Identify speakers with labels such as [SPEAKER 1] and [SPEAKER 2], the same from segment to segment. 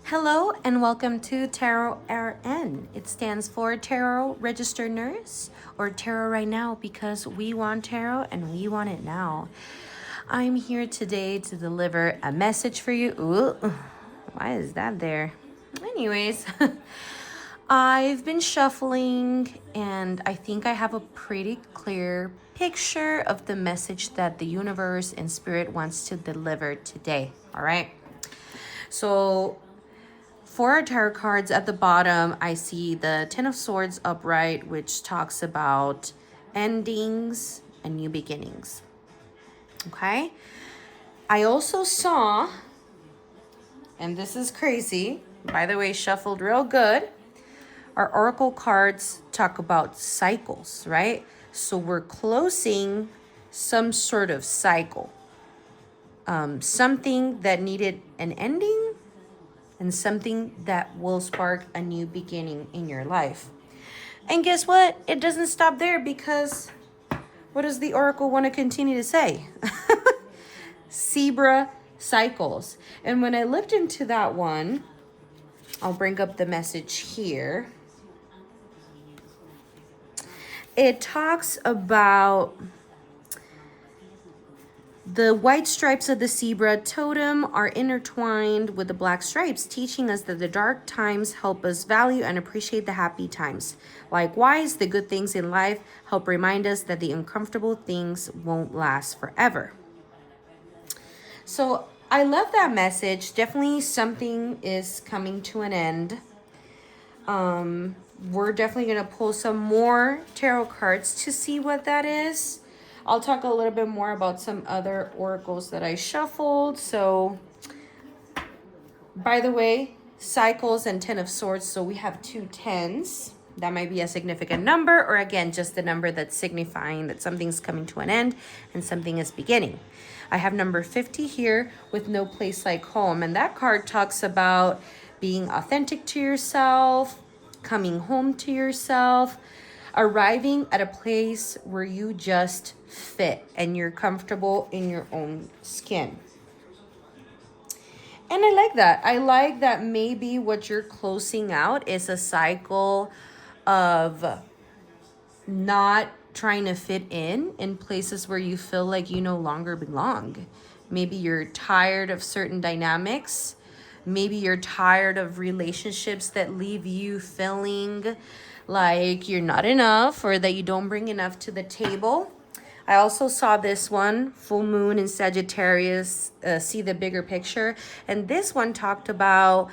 [SPEAKER 1] Hello and welcome to Tarot RN. It stands for Tarot Registered Nurse or Tarot Right Now because we want tarot and we want it now. I'm here today to deliver a message for you. Ooh, why is that there? Anyways, I've been shuffling and I think I have a pretty clear picture of the message that the universe and spirit wants to deliver today. All right. So for our tarot cards at the bottom, I see the Ten of Swords upright, which talks about endings and new beginnings. Okay. I also saw, and this is crazy, by the way, shuffled real good. Our oracle cards talk about cycles, right? So we're closing some sort of cycle. Something that needed an ending and something that will spark a new beginning in your life. And guess what? It doesn't stop there because what does the oracle want to continue to say? Zebra cycles. And when I looked into that one, I'll bring up the message here. It talks about the white stripes of the zebra totem are intertwined with the black stripes, teaching us that the dark times help us value and appreciate the happy times. Likewise, the good things in life help remind us that the uncomfortable things won't last forever. So I love that message. Definitely something is coming to an end. We're definitely going to pull some more tarot cards to see what that is. I'll talk a little bit more about some other oracles that I shuffled. So, by the way, cycles and Ten of Swords. So we have two tens. That might be a significant number, or again, just the number that's signifying that something's coming to an end and something is beginning. I have number 50 here with No Place Like Home. And that card talks about being authentic to yourself, coming home to yourself, arriving at a place where you just fit and you're comfortable in your own skin. And I like that. I like that maybe what you're closing out is a cycle of not trying to fit in places where you feel like you no longer belong. Maybe you're tired of certain dynamics. Maybe you're tired of relationships that leave you feeling like you're not enough or that you don't bring enough to the table. I also saw this one, full moon in Sagittarius, see the bigger picture. And this one talked about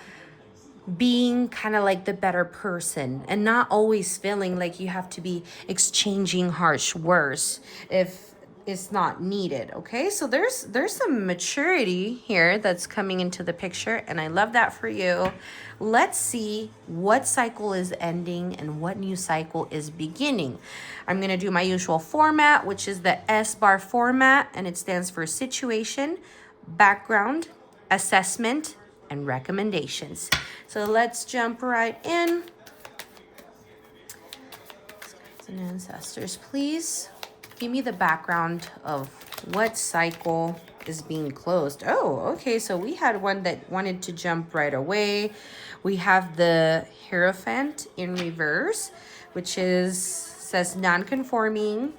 [SPEAKER 1] being kind of like the better person and not always feeling like you have to be exchanging harsh words if it's not needed. Okay, so there's some maturity here that's coming into the picture, and I love that for you. Let's see what cycle is ending and what new cycle is beginning. I'm going to do my usual format, which is the S-bar format, and it stands for situation, background, assessment, and recommendations. So let's jump right in. Guides and ancestors, please give me the background of what cycle is being closed. Oh, okay. So we had one that wanted to jump right away. We have the Hierophant in reverse, which says non-conforming,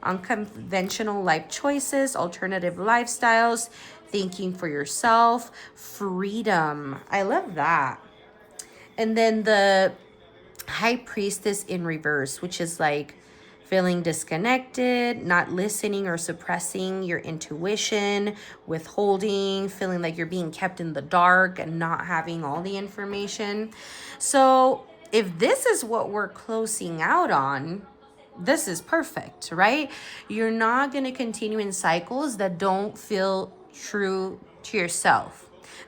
[SPEAKER 1] unconventional life choices, alternative lifestyles, thinking for yourself, freedom. I love that. And then the High Priestess in reverse, which is like feeling disconnected, not listening or suppressing your intuition, withholding, feeling like you're being kept in the dark and not having all the information. So if this is what we're closing out on, this is perfect, right? You're not going to continue in cycles that don't feel true to yourself.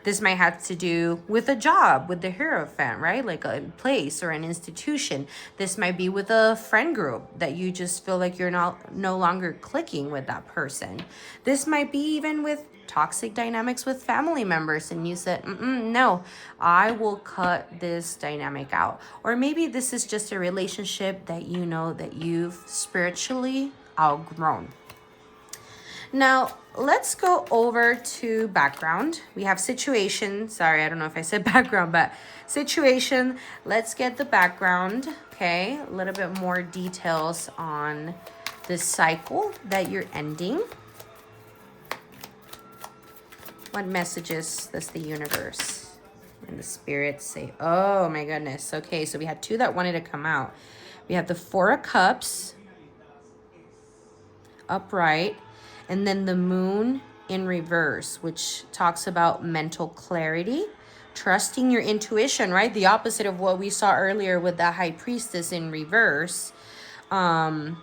[SPEAKER 1] This might have to do with a job, with the Hierophant, right? Like a place or an institution. This might be with a friend group that you just feel like you're no longer clicking with that person. This might be even with toxic dynamics with family members and you said, no, I will cut this dynamic out. Or maybe this is just a relationship that you know that you've spiritually outgrown. Now, let's go over to background. We have situation. Sorry, I don't know if I said background, but situation. Let's get the background, okay? A little bit more details on this cycle that you're ending. What messages does the universe and the spirits say? Oh my goodness. Okay, so we had two that wanted to come out. We have the Four of Cups upright, and then the Moon in reverse, which talks about mental clarity, trusting your intuition, right? The opposite of what we saw earlier with the High Priestess in reverse. And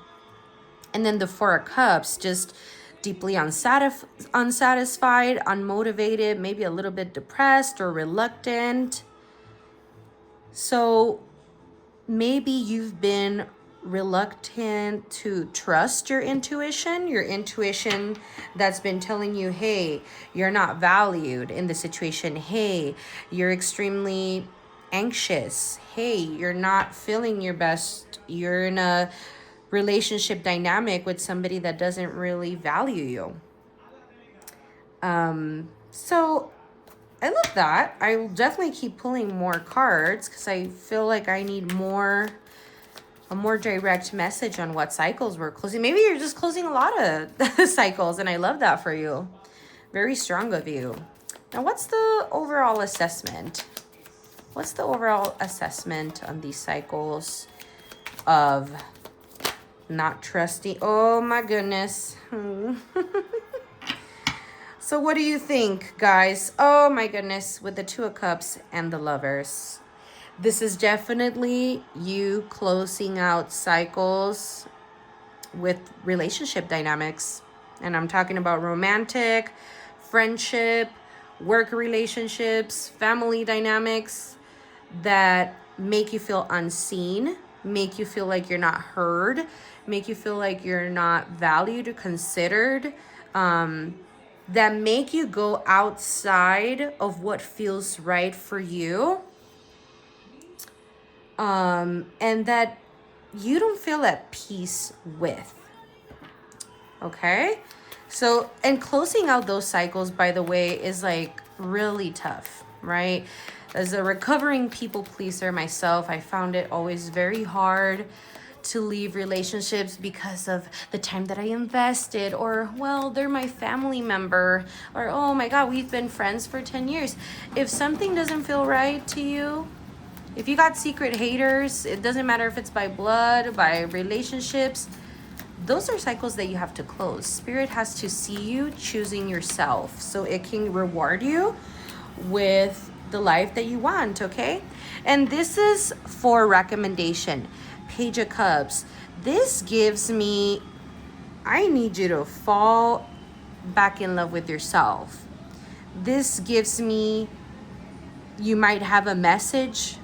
[SPEAKER 1] then the Four of Cups, just deeply unsatisfied, unmotivated, maybe a little bit depressed or reluctant. So maybe you've been reluctant to trust your intuition that's been telling you, hey, you're not valued in the situation. Hey, you're extremely anxious. Hey, you're not feeling your best. You're in a relationship dynamic with somebody that doesn't really value you. So I love that. I will definitely keep pulling more cards because I feel like I need a more direct message on what cycles we're closing. Maybe you're just closing a lot of cycles, and I love that for you. Very strong of you. Now, what's the overall assessment? What's the overall assessment on these cycles of not trusting? Oh my goodness. So what do you think, guys? Oh my goodness, with the Two of Cups and the Lovers. This is definitely you closing out cycles with relationship dynamics. And I'm talking about romantic, friendship, work relationships, family dynamics that make you feel unseen, make you feel like you're not heard, make you feel like you're not valued or considered, that make you go outside of what feels right for you, and that you don't feel at peace with. Okay? So, and closing out those cycles, by the way, is like really tough, right? As a recovering people pleaser myself, I found it always very hard to leave relationships because of the time that I invested, or, well, they're my family member, or, oh my God, we've been friends for 10 years. If something doesn't feel right to you, if you got secret haters, it doesn't matter if it's by blood, by relationships, those are cycles that you have to close. Spirit has to see you choosing yourself so it can reward you with the life that you want, okay? And this is for recommendation. Page of Cups. This gives me, I need you to fall back in love with yourself. This gives me, you might have a message,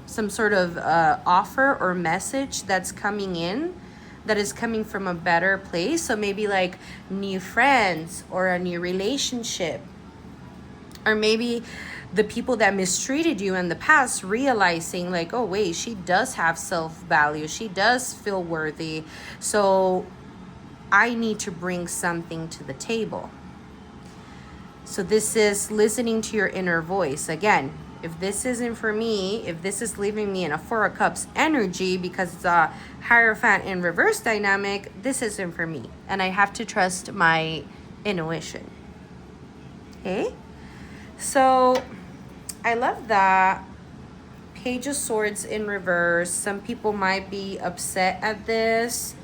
[SPEAKER 1] some sort of offer or message that's coming in, that is coming from a better place. So maybe like new friends or a new relationship, or maybe the people that mistreated you in the past realizing like, oh wait, she does have self-value, she does feel worthy, so I need to bring something to the table. So this is listening to your inner voice. Again, if this isn't for me, if this is leaving me in a Four of Cups energy because it's a Hierophant in reverse dynamic, this isn't for me. And I have to trust my intuition. Okay? So I love that. Page of Swords in reverse. Some people might be upset at this.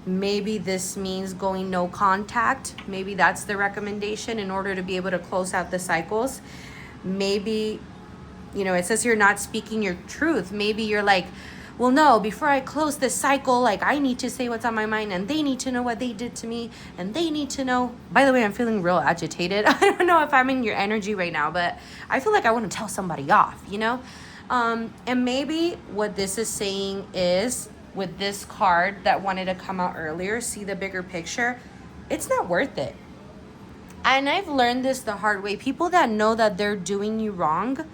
[SPEAKER 1] Maybe this means going no contact. Maybe that's the recommendation in order to be able to close out the cycles. Maybe, you know, it says you're not speaking your truth. Maybe you're like, well, no, before I close this cycle, like I need to say what's on my mind, and they need to know what they did to me, and they need to know. By the way, I'm feeling real agitated. I don't know if I'm in your energy right now, but I feel like I want to tell somebody off, you know? And maybe what this is saying is, with this card that wanted to come out earlier, see the bigger picture, it's not worth it. And I've learned this the hard way. People that know that they're doing you wrong,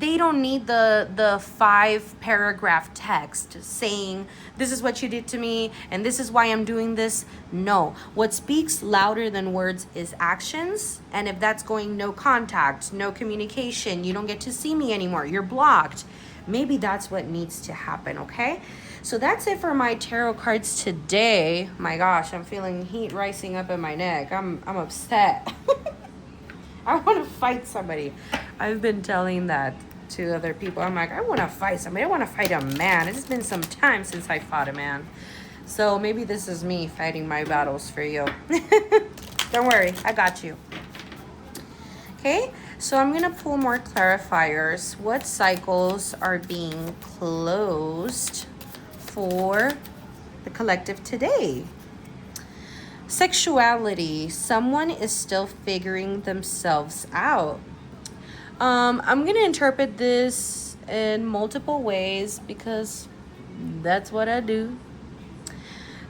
[SPEAKER 1] They don't need the 5-paragraph text saying, this is what you did to me and this is why I'm doing this. No, what speaks louder than words is actions. And if that's going no contact, no communication, you don't get to see me anymore, you're blocked, maybe that's what needs to happen. Okay, so that's it for my tarot cards today. My gosh, I'm feeling heat rising up in my neck. I'm upset. I want to fight somebody. I've been telling that to other people. I'm like, I want to fight somebody. I want to fight a man. It's been some time since I fought a man. So maybe this is me fighting my battles for you. Don't worry, I got you. Okay, so I'm going to pull more clarifiers. What cycles are being closed for the collective today? Sexuality. Someone is still figuring themselves out. I'm going to interpret this in multiple ways because that's what I do.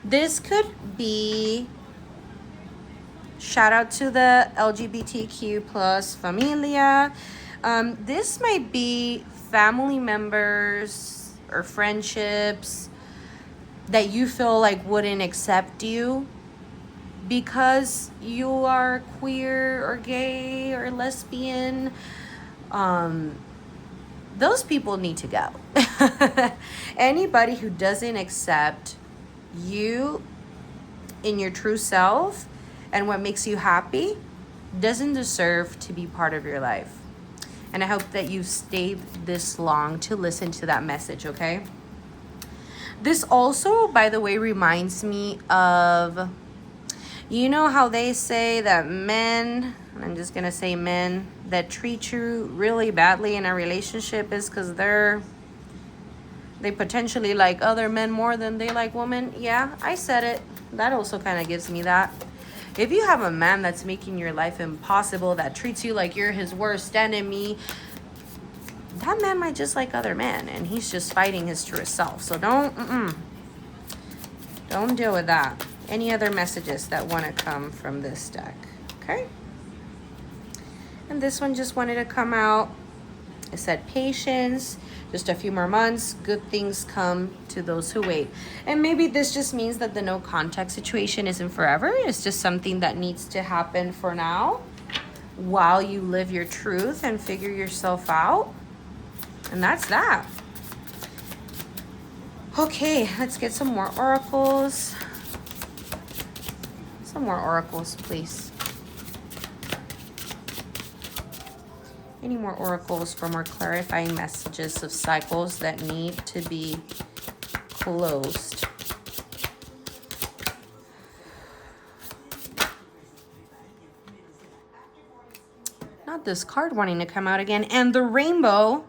[SPEAKER 1] This could be, shout out to the LGBTQ plus familia. This might be family members or friendships that you feel like wouldn't accept you because you are queer or gay or lesbian. Those people need to go. Anybody who doesn't accept you in your true self and what makes you happy doesn't deserve to be part of your life. And I hope that you've stayed this long to listen to that message, okay? This also, by the way, reminds me of, you know how they say that men, I'm just going to say men, that treat you really badly in a relationship is because they potentially like other men more than they like women. Yeah, I said it. That also kind of gives me that. If you have a man that's making your life impossible, that treats you like you're his worst enemy, that man might just like other men, and he's just fighting his truest self. So don't deal with that. Any other messages that want to come from this deck? Okay. And this one just wanted to come out. It said patience, just a few more months, good things come to those who wait. And maybe this just means that the no contact situation isn't forever. It's just something that needs to happen for now while you live your truth and figure yourself out. And that's that. Okay, let's get some more oracles. Some more oracles, please. Any more oracles for more clarifying messages of cycles that need to be closed? Not this card wanting to come out again. And the rainbow.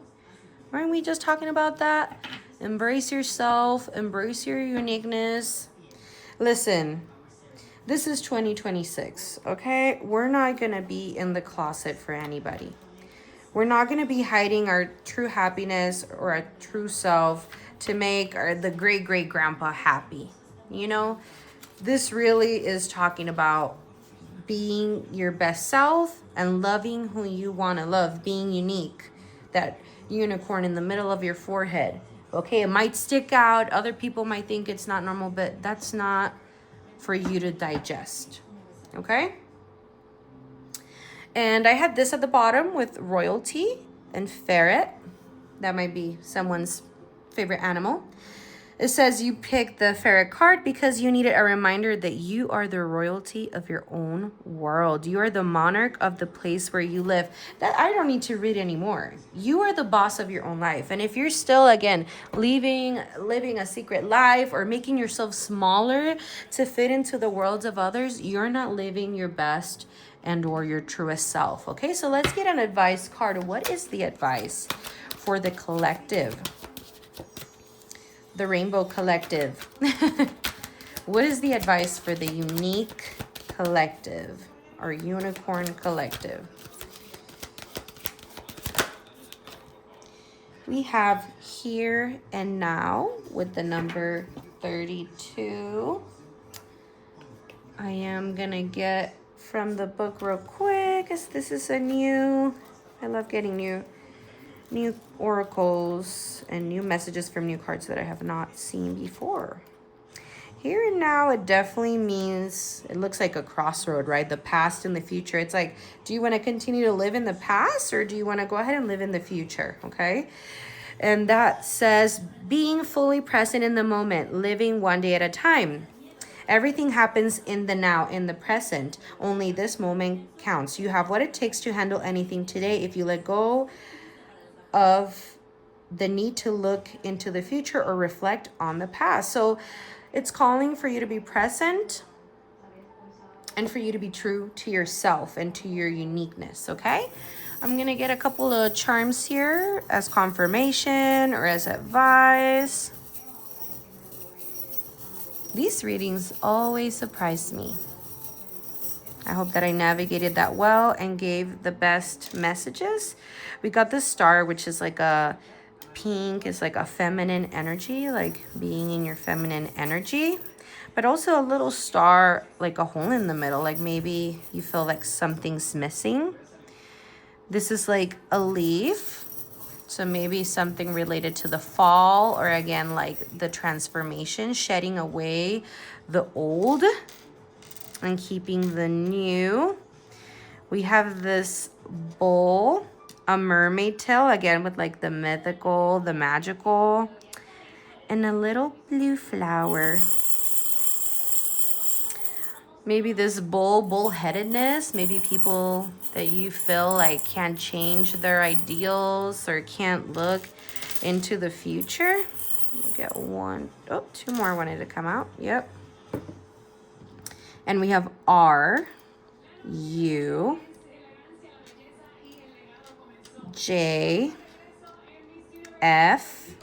[SPEAKER 1] Weren't we just talking about that? Embrace yourself. Embrace your uniqueness. Listen, this is 2026, okay? We're not going to be in the closet for anybody. We're not going to be hiding our true happiness or our true self to make the great-great-grandpa happy. You know, this really is talking about being your best self and loving who you want to love, being unique. That unicorn in the middle of your forehead. Okay, it might stick out. Other people might think it's not normal, but that's not for you to digest. Okay? And I had this at the bottom with royalty and ferret. That might be someone's favorite animal. It says you picked the ferret card because you needed a reminder that you are the royalty of your own world. You are the monarch of the place where you live. That I don't need to read anymore. You are the boss of your own life. And if you're still, again, living a secret life or making yourself smaller to fit into the worlds of others, you're not living your best and or your truest self. Okay, so let's get an advice card. What is the advice for the collective? The Rainbow Collective. What is the advice for the unique collective or unicorn collective? We have here and now with the number 32. I am gonna get from the book real quick, as this is a new, I love getting new new oracles and new messages from new cards that I have not seen before. Here and now, it definitely means, it looks like a crossroad, right? The past and the future. It's like, do you want to continue to live in the past, or do you want to go ahead and live in the future? Okay. And that says being fully present in the moment, living one day at a time. Everything happens in the now, in the present. Only this moment counts. You have what it takes to handle anything today if you let go of the need to look into the future or reflect on the past. So it's calling for you to be present and for you to be true to yourself and to your uniqueness, okay? I'm gonna get a couple of charms here as confirmation or as advice. These readings always surprise me. I hope that I navigated that well and gave the best messages. We got the star, which is like a pink, is like a feminine energy, like being in your feminine energy. But also a little star, like a hole in the middle, like maybe you feel like something's missing. This is like a leaf. So maybe something related to the fall, or again, like the transformation, shedding away the old and keeping the new. We have this bowl, a mermaid tail, again with like the mythical, the magical, and a little blue flower. Maybe this bullheadedness, maybe people that you feel like can't change their ideals or can't look into the future. We'll get one, oh, two more wanted to come out, yep. And we have R, U, J, F,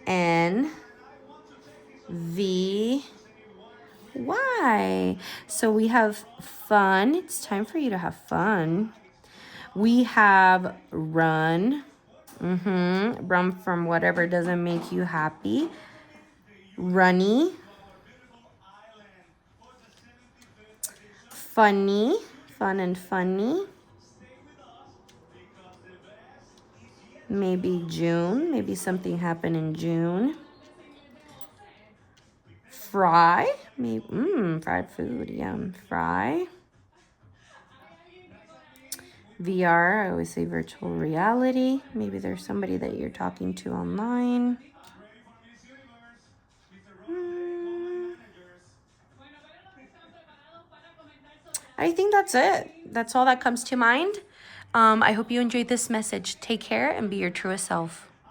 [SPEAKER 1] N, V, Y. So we have fun. It's time for you to have fun. We have run. Run from whatever doesn't make you happy. Runny. Funny. Fun and funny. Maybe June. Maybe something happened in June. Fry. Maybe, fried food. Yum. Fry. VR, I always say virtual reality. Maybe there's somebody that you're talking to online. I think that's it. That's all that comes to mind. I hope you enjoyed this message. Take care and be your truest self.